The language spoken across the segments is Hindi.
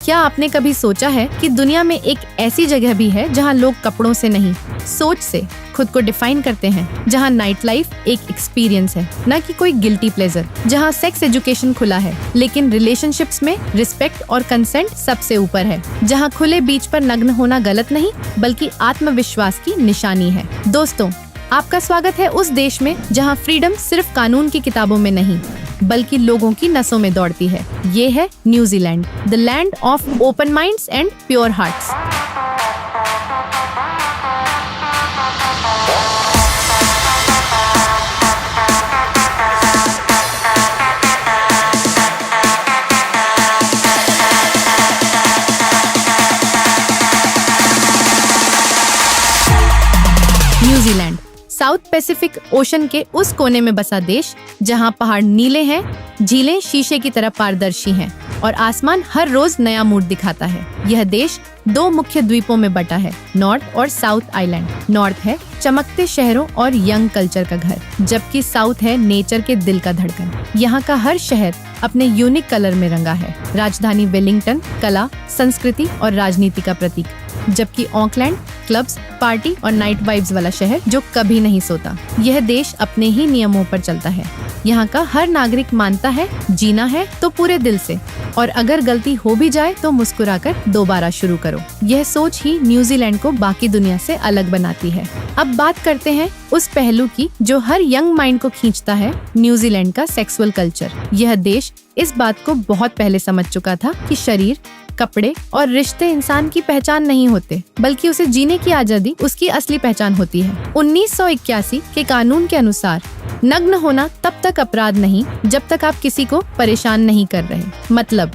क्या आपने कभी सोचा है कि दुनिया में एक ऐसी जगह भी है जहां लोग कपड़ों से नहीं, सोच से खुद को डिफाइन करते हैं, जहां नाइट लाइफ एक एक्सपीरियंस है, न कि कोई गिल्टी प्लेजर, जहां सेक्स एजुकेशन खुला है लेकिन रिलेशनशिप्स में रिस्पेक्ट और कंसेंट सबसे ऊपर है, जहां खुले बीच पर नग्न होना गलत नहीं बल्कि आत्मविश्वास की निशानी है। दोस्तों, आपका स्वागत है उस देश में जहां फ्रीडम सिर्फ कानून की किताबों में नहीं बल्कि लोगों की नसों में दौड़ती है। ये है New Zealand, the land of open minds and pure hearts. New Zealand south Pacific ocean के उस कोने में बसा देश जहां पहाड़ नीले हैं, झीलें शीशे की तरह पारदर्शी हैं और आसमान हर रोज नया मूड दिखाता है। यह देश दो मुख्य द्वीपों में बटा है, नॉर्थ और साउथ आइलैंड। नॉर्थ है चमकते शहरों और यंग कल्चर का घर, जबकि साउथ है नेचर के दिल का धड़कन। यहाँ का हर शहर अपने यूनिक कलर में रंगा है। राजधानी वेलिंगटन कला, संस्कृति और राजनीति का प्रतीक, जबकि ऑकलैंड क्लब्स, पार्टी और नाइट वाइब्स वाला शहर जो कभी नहीं सोता। यह देश अपने ही नियमों पर चलता है। यहाँ का हर नागरिक मानता है जीना है तो पूरे दिल से, और अगर गलती हो भी जाए तो मुस्कुराकर दोबारा शुरू करो। यह सोच ही न्यूजीलैंड को बाकी दुनिया से अलग बनाती है। अब बात करते हैं उस पहलू की जो हर यंग माइंड को खींचता है, न्यूजीलैंड का सेक्सुअल कल्चर। यह देश इस बात को बहुत पहले समझ चुका था कि शरीर, कपड़े और रिश्ते इंसान की पहचान नहीं होते बल्कि उसे जीने की आजादी उसकी असली पहचान होती है। 1981 के कानून के अनुसार नग्न होना तब तक अपराध नहीं जब तक आप किसी को परेशान नहीं कर रहे। मतलब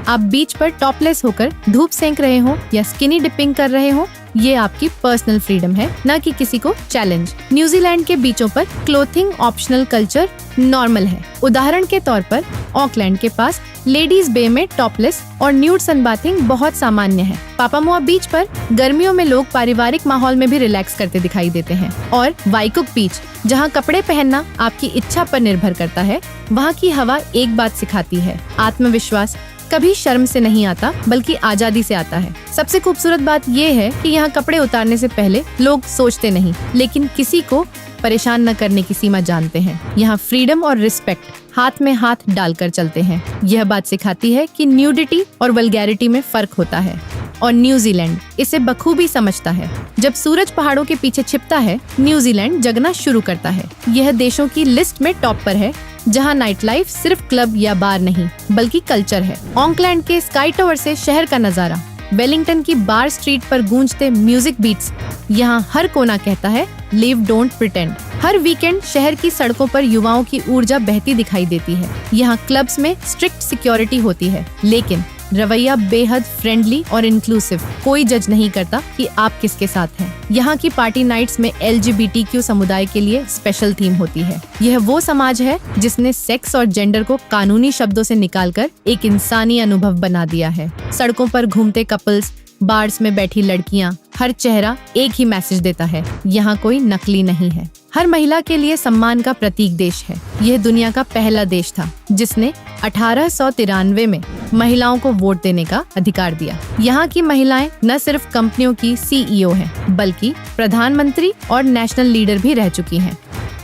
आप बीच पर टॉपलेस होकर धूप सेंक रहे हो या स्किनी डिपिंग कर रहे हो, ये आपकी पर्सनल फ्रीडम है, न कि किसी को चैलेंज। न्यूजीलैंड के बीचों पर क्लोथिंग ऑप्शनल कल्चर नॉर्मल है। उदाहरण के तौर पर ऑकलैंड के पास लेडीज बे में टॉपलेस और न्यूड सनबाथिंग बहुत सामान्य है। पापामुआ बीच पर गर्मियों में लोग पारिवारिक माहौल में भी रिलैक्स करते दिखाई देते हैं। और वाइकुक बीच, जहां कपड़े पहनना आपकी इच्छा पर निर्भर करता है, वहां की हवा एक बात सिखाती है, आत्मविश्वास कभी शर्म से नहीं आता बल्कि आजादी से आता है। सबसे खूबसूरत बात यह है कि यहाँ कपड़े उतारने से पहले लोग सोचते नहीं, लेकिन किसी को परेशान न करने की सीमा जानते हैं। यहाँ फ्रीडम और रिस्पेक्ट हाथ में हाथ डालकर चलते हैं। यह बात सिखाती है कि न्यूडिटी और वल्गैरिटी में फर्क होता है, और न्यूजीलैंड इसे बखूबी समझता है। जब सूरज पहाड़ों के पीछे छिपता है, न्यूजीलैंड जगना शुरू करता है। यह देशों की लिस्ट में टॉप पर है जहां नाइट लाइफ सिर्फ क्लब या बार नहीं बल्कि कल्चर है। ऑकलैंड के स्काई टावर से शहर का नजारा, वेलिंगटन की बार स्ट्रीट पर गूंजते म्यूजिक बीट्स, यहाँ हर कोना कहता है live don't pretend. Her weekend शहर की सड़कों पर युवाओं की ऊर्जा बहती दिखाई देती है। यहाँ क्लब्स में स्ट्रिक्ट सिक्योरिटी होती है, लेकिन रवैया बेहद फ्रेंडली और इंक्लूसिव। कोई जज नहीं करता कि आप किसके साथ हैं। यहाँ की पार्टी नाइट्स में LGBTQ समुदाय के लिए स्पेशल थीम होती है। यह वो समाज है जिसने सेक्स और जेंडर को कानूनी शब्दों से निकालकर एक इंसानी अनुभव बना दिया है। सड़कों पर घूमते कपल्स, बार्स में बैठी लड़कियाँ, हर चेहरा एक ही मैसेज देता है, यहाँ कोई नकली नहीं है। हर महिला के लिए सम्मान का प्रतीक देश है। यह दुनिया का पहला देश था जिसने 1893 में महिलाओं को वोट देने का अधिकार दिया। यहाँ की महिलाएं न सिर्फ कंपनियों की CEO हैं, बल्कि प्रधानमंत्री और नेशनल लीडर भी रह चुकी हैं।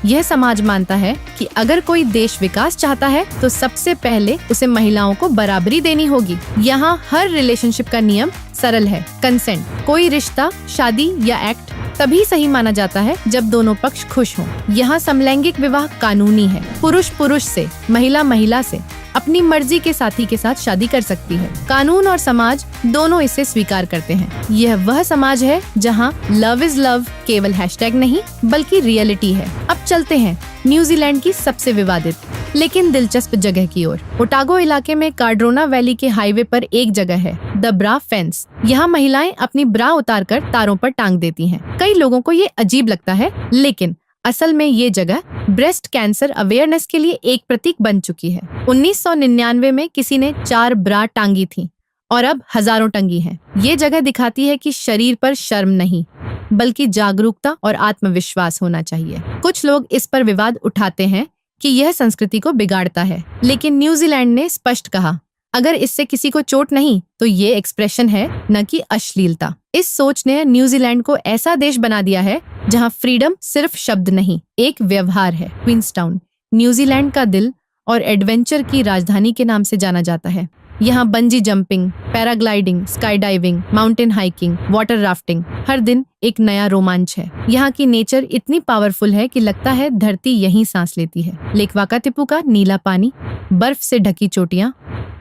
यह समाज मानता है कि अगर कोई देश विकास चाहता है तो सबसे पहले उसे महिलाओं को बराबरी देनी होगी। यहाँ हर रिलेशनशिप का नियम सरल है, कंसेंट। कोई रिश्ता, शादी या एक्ट तभी सही माना जाता है जब दोनों पक्ष खुश हों। यहाँ समलैंगिक विवाह कानूनी है। पुरुष पुरुष से, महिला महिला से अपनी मर्जी के साथी के साथ शादी कर सकती है। कानून और समाज दोनों इसे स्वीकार करते हैं। यह वह समाज है जहाँ लव इज लव केवल हैशटैग नहीं बल्कि रियलिटी है। अब चलते हैं न्यूजीलैंड की सबसे विवादित लेकिन दिलचस्प जगह की ओर। ओटागो इलाके में कार्ड्रोना वैली के हाईवे पर एक जगह है, द ब्रा फेंस। यहाँ महिलाएं अपनी ब्रा उतारकर तारों पर टांग देती हैं। कई लोगों को ये अजीब लगता है, लेकिन असल में ये जगह ब्रेस्ट कैंसर अवेयरनेस के लिए एक प्रतीक बन चुकी है। 1999 में किसी ने 4 ब्रा टांगी थी और अब हजारों टंगी हैं। ये जगह दिखाती है कि शरीर पर शर्म नहीं बल्कि जागरूकता और आत्मविश्वास होना चाहिए। कुछ लोग इस पर विवाद उठाते हैं कि यह संस्कृति को बिगाड़ता है, लेकिन न्यूजीलैंड ने स्पष्ट कहा, अगर इससे किसी को चोट नहीं तो ये एक्सप्रेशन है, न कि अश्लीलता। इस सोच ने न्यूजीलैंड को ऐसा देश बना दिया है जहां फ्रीडम सिर्फ शब्द नहीं, एक व्यवहार है। क्वींसटाउन न्यूजीलैंड का दिल और एडवेंचर की राजधानी के नाम से जाना जाता है। यहाँ bungee jumping, paragliding, sky diving, mountain hiking, water rafting, हर दिन एक नया रोमांच है। यहाँ की नेचर इतनी पावरफुल है कि लगता है धरती यहीं सांस लेती है। लेक वाकातिपु का नीला पानी, बर्फ से ढकी चोटियां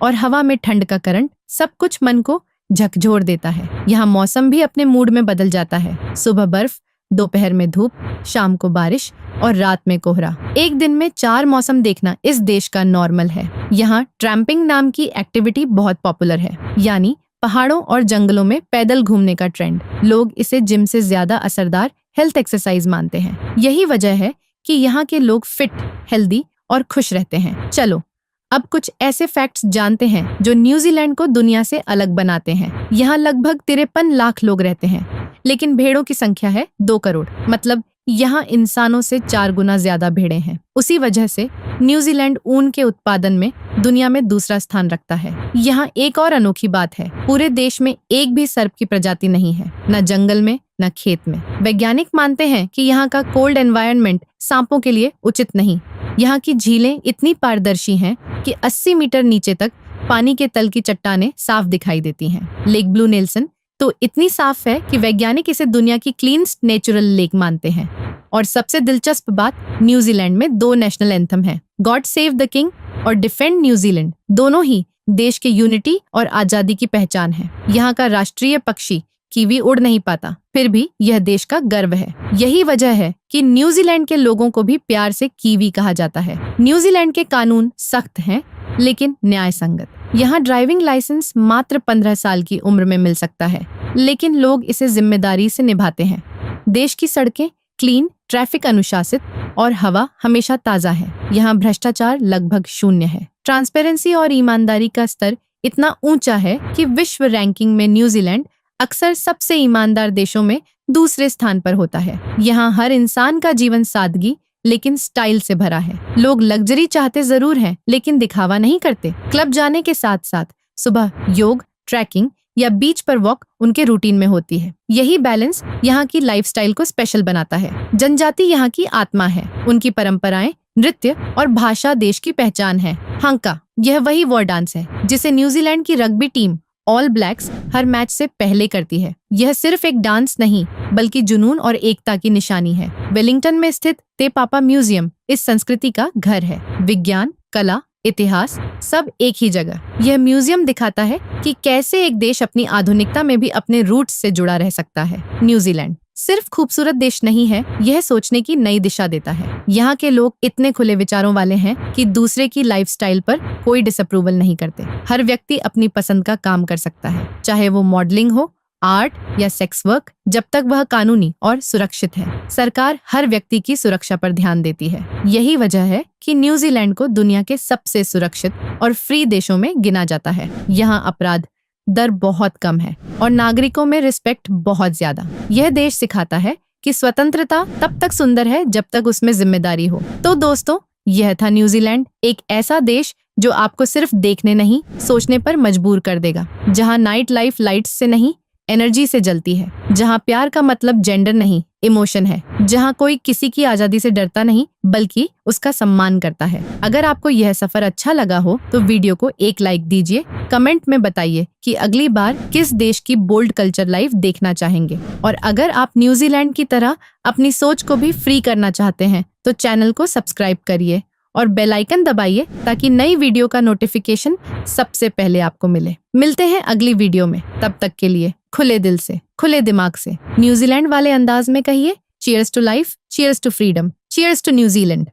और हवा में ठंड का करंट, सब कुछ मन को झकझोर देता है। यहाँ मौसम भी अपने मूड में बदल जाता है। सुबह बर्फ, दोपहर में धूप, शाम को बारिश और रात में कोहरा। एक दिन में 4 मौसम देखना इस देश का नॉर्मल है। यहाँ ट्रैम्पिंग नाम की एक्टिविटी बहुत पॉपुलर है, यानी पहाड़ों और जंगलों में पैदल घूमने का ट्रेंड। लोग इसे जिम से ज्यादा असरदार हेल्थ एक्सरसाइज मानते हैं। यही वजह है कि यहाँ के लोग फिट, हेल्दी और खुश रहते हैं। चलो अब कुछ ऐसे फैक्ट्स जानते हैं जो न्यूजीलैंड को दुनिया से अलग बनाते हैं। यहाँ लगभग 53 लाख लोग रहते हैं, लेकिन भेड़ों की संख्या है 2 करोड़। मतलब यहाँ इंसानों से 4 गुना ज्यादा भेड़ें हैं। उसी वजह से न्यूजीलैंड ऊन के उत्पादन में दुनिया में दूसरा स्थान रखता है। यहाँ एक और अनोखी बात है, पूरे देश में एक भी सर्प की प्रजाति नहीं है, न जंगल में न खेत में। वैज्ञानिक मानते हैं कि यहाँ का कोल्ड एनवायरनमेंट सांपों के लिए उचित नहीं। यहाँ की झीलें इतनी पारदर्शी हैं कि 80 मीटर नीचे तक पानी के तल की चट्टानें साफ दिखाई देती हैं। लेक ब्लू नेल्सन तो इतनी साफ है कि वैज्ञानिक इसे दुनिया की क्लीनस्ट नेचुरल लेक मानते हैं। और सबसे दिलचस्प बात, न्यूजीलैंड में 2 नेशनल एंथम हैं, गॉड सेव द किंग और डिफेंड न्यूजीलैंड। दोनों ही देश के यूनिटी और आजादी की पहचान है। यहाँ का राष्ट्रीय पक्षी कीवी उड़ नहीं पाता, फिर भी यह देश का गर्व है। यही वजह है कि न्यूजीलैंड के लोगों को भी प्यार से कीवी कहा जाता है। न्यूजीलैंड के कानून सख्त हैं, लेकिन न्याय संगत। यहाँ ड्राइविंग लाइसेंस मात्र 15 साल की उम्र में मिल सकता है, लेकिन लोग इसे जिम्मेदारी से निभाते हैं। देश की सड़कें क्लीन, ट्रैफिक अनुशासित और हवा हमेशा ताजा है। यहाँ भ्रष्टाचार लगभग शून्य है। ट्रांसपेरेंसी और ईमानदारी का स्तर इतना ऊंचा है कि विश्व रैंकिंग में न्यूजीलैंड अक्सर सबसे ईमानदार देशों में दूसरे स्थान पर होता है। यहाँ हर इंसान का जीवन सादगी लेकिन स्टाइल से भरा है। लोग लग्जरी चाहते जरूर हैं, लेकिन दिखावा नहीं करते। क्लब जाने के साथ साथ सुबह योग, ट्रैकिंग या बीच पर वॉक उनके रूटीन में होती है। यही बैलेंस यहाँ की लाइफस्टाइल को स्पेशल बनाता है। जनजाति यहाँ की आत्मा है। उनकी परंपराएं, नृत्य और भाषा देश की पहचान है। हंका, यह वही वॉर डांस है जिसे न्यूजीलैंड की रग्बी टीम ऑल ब्लैक्स हर मैच से पहले करती है। यह सिर्फ एक डांस नहीं, बल्कि जुनून और एकता की निशानी है। वेलिंगटन में स्थित ते पापा म्यूजियम इस संस्कृति का घर है। विज्ञान, कला, इतिहास सब एक ही जगह। यह म्यूजियम दिखाता है कि कैसे एक देश अपनी आधुनिकता में भी अपने रूट्स से जुड़ा रह सकता है। न्यूजीलैंड सिर्फ खूबसूरत देश नहीं है, यह सोचने की नई दिशा देता है। यहाँ के लोग इतने खुले विचारों वाले हैं कि दूसरे की लाइफस्टाइल पर कोई डिसअप्रूवल नहीं करते। हर व्यक्ति अपनी पसंद का काम कर सकता है, चाहे वो मॉडलिंग हो, आर्ट या सेक्स वर्क, जब तक वह कानूनी और सुरक्षित है। सरकार हर व्यक्ति की सुरक्षा पर ध्यान देती है। यही वजह है कि न्यूजीलैंड को दुनिया के सबसे सुरक्षित और फ्री देशों में गिना जाता है। यहाँ अपराध दर बहुत कम है और नागरिकों में रिस्पेक्ट बहुत ज्यादा। यह देश सिखाता है कि स्वतंत्रता तब तक सुंदर है जब तक उसमें जिम्मेदारी हो। तो दोस्तों, यह था न्यूजीलैंड, एक ऐसा देश जो आपको सिर्फ देखने नहीं, सोचने पर मजबूर कर देगा। जहाँ नाइट लाइफ लाइट्स से नहीं, एनर्जी से जलती है। जहाँ प्यार का मतलब जेंडर नहीं, इमोशन है। जहाँ कोई किसी की आजादी से डरता नहीं, बल्कि उसका सम्मान करता है। अगर आपको यह सफर अच्छा लगा हो तो वीडियो को एक लाइक दीजिए। कमेंट में बताइए कि अगली बार किस देश की बोल्ड कल्चर लाइफ देखना चाहेंगे। और अगर आप न्यूजीलैंड की तरह अपनी सोच को भी फ्री करना चाहते हैं तो चैनल को सब्सक्राइब करिए और बेल आइकन दबाइए ताकि नई वीडियो का नोटिफिकेशन सबसे पहले आपको मिले। मिलते हैं अगली वीडियो में। तब तक के लिए खुले दिल से, खुले दिमाग से, न्यूजीलैंड वाले अंदाज में कहिए, cheers to life, cheers to freedom, cheers to New Zealand.